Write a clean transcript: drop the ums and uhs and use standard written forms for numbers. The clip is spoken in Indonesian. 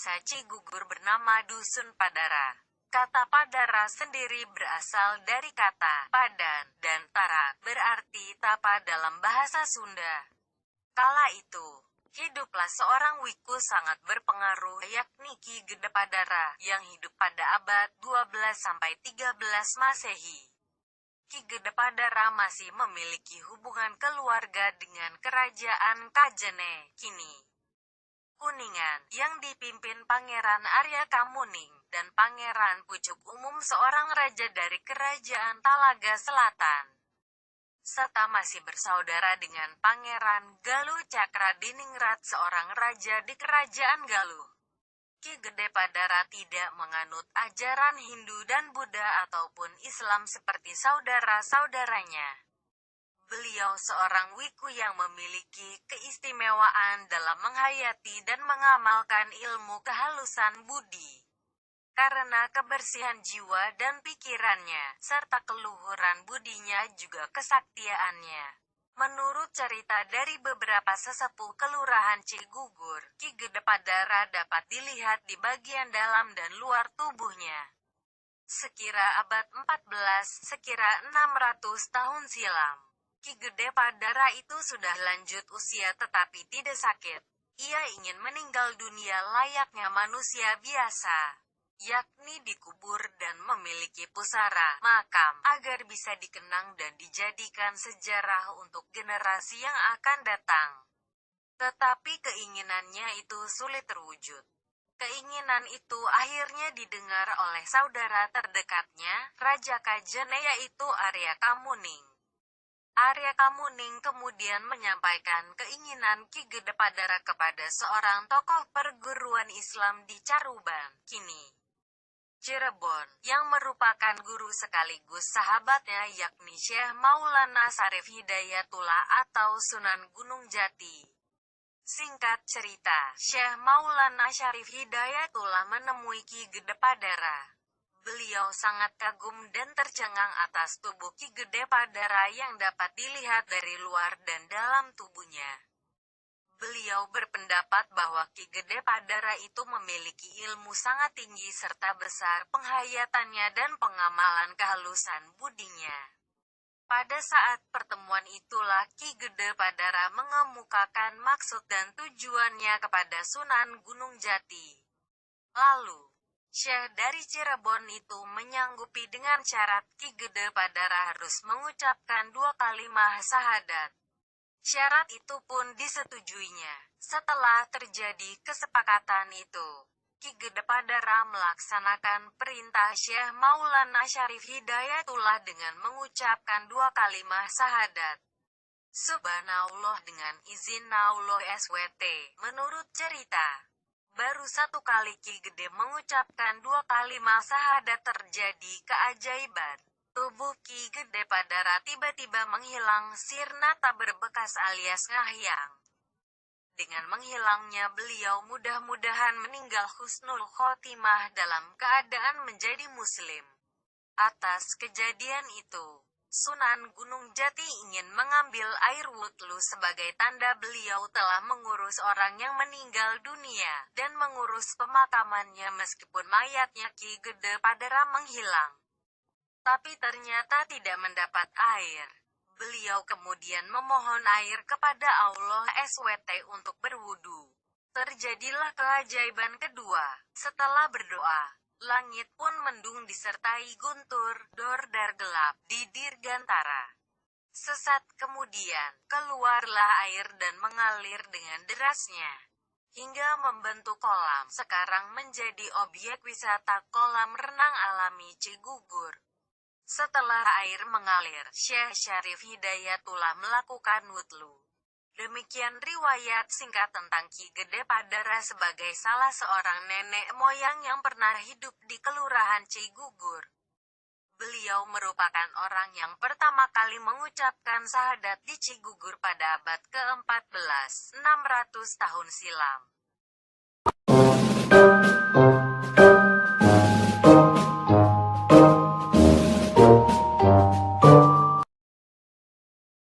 desa Cigugur bernama Dusun Padara. Kata Padara sendiri berasal dari kata padan dan tara, berarti tapa dalam bahasa Sunda. Kala itu, hiduplah seorang wiku sangat berpengaruh, yakni Ki Gede Padara, yang hidup pada abad 12–13 Masehi. Ki Gede Padara masih memiliki hubungan keluarga dengan kerajaan Kajene, kini Kuningan, yang dipimpin Pangeran Arya Kamuning, dan Pangeran Pucuk Umum seorang raja dari kerajaan Talaga Selatan. Serta masih bersaudara dengan Pangeran Galuh Cakradiningrat seorang raja di kerajaan Galuh. Ki Gede Padara tidak menganut ajaran Hindu dan Buddha ataupun Islam seperti saudara-saudaranya. Beliau seorang wiku yang memiliki keistimewaan dalam menghayati dan mengamalkan ilmu kehalusan budi. Karena kebersihan jiwa dan pikirannya, serta keluhuran budinya juga kesaktiaannya. Menurut cerita dari beberapa sesepuh Kelurahan Cigugur, Ki Gede Padara dapat dilihat di bagian dalam dan luar tubuhnya. Sekira abad 14, sekira 600 tahun silam, Ki Gede Padara itu sudah lanjut usia tetapi tidak sakit. Ia ingin meninggal dunia layaknya manusia biasa, yakni dikubur dan memiliki pusara makam agar bisa dikenang dan dijadikan sejarah untuk generasi yang akan datang. Tetapi keinginannya itu sulit terwujud. Keinginan itu akhirnya didengar oleh saudara terdekatnya, Raja Kajene, yaitu Arya Kamuning. Arya Kamuning kemudian menyampaikan keinginan Ki Gede Padara kepada seorang tokoh perguruan Islam di Caruban, kini Cirebon, yang merupakan guru sekaligus sahabatnya, yakni Syekh Maulana Syarif Hidayatullah atau Sunan Gunung Jati. Singkat cerita, Syekh Maulana Syarif Hidayatullah menemui Ki Gede Padara. Beliau sangat kagum dan tercengang atas tubuh Ki Gede Padara yang dapat dilihat dari luar dan dalam tubuhnya. Beliau berpendapat bahwa Ki Gede Padara itu memiliki ilmu sangat tinggi serta besar penghayatannya dan pengamalan kehalusan budinya. Pada saat pertemuan itulah Ki Gede Padara mengemukakan maksud dan tujuannya kepada Sunan Gunung Jati. Lalu, Syekh dari Cirebon itu menyanggupi dengan syarat Ki Gede Padara harus mengucapkan 2 kalimat syahadat. Syarat itu pun disetujuinya. Setelah terjadi kesepakatan itu, Ki Gede Padara melaksanakan perintah Syekh Maulana Syarif Hidayatullah dengan mengucapkan 2 kalimat syahadat. Subhanallah dengan izin Allah SWT. Menurut cerita, baru 1 kali Ki Gede mengucapkan 2 kalimat syahadat terjadi keajaiban. Tubuh Ki Gede Padara tiba-tiba menghilang sirna tak berbekas alias ngahyang. Dengan menghilangnya beliau mudah-mudahan meninggal husnul khotimah dalam keadaan menjadi muslim. Atas kejadian itu, Sunan Gunung Jati ingin mengambil air wudhu sebagai tanda beliau telah mengurus orang yang meninggal dunia, dan mengurus pemakamannya meskipun mayatnya Ki Gede Padara menghilang. Tapi ternyata tidak mendapat air. Beliau kemudian memohon air kepada Allah SWT untuk berwudu. Terjadilah keajaiban kedua. Setelah berdoa, langit pun mendung disertai guntur, dor-dar gelap di dirgantara. Sesat kemudian, keluarlah air dan mengalir dengan derasnya, hingga membentuk kolam. Sekarang menjadi objek wisata kolam renang alami Cigugur. Setelah air mengalir, Syekh Syarif Hidayatullah melakukan wudhu. Demikian riwayat singkat tentang Ki Gede Padara sebagai salah seorang nenek moyang yang pernah hidup di Kelurahan Cigugur. Beliau merupakan orang yang pertama kali mengucapkan syahadat di Cigugur pada abad ke-14, 600 tahun silam.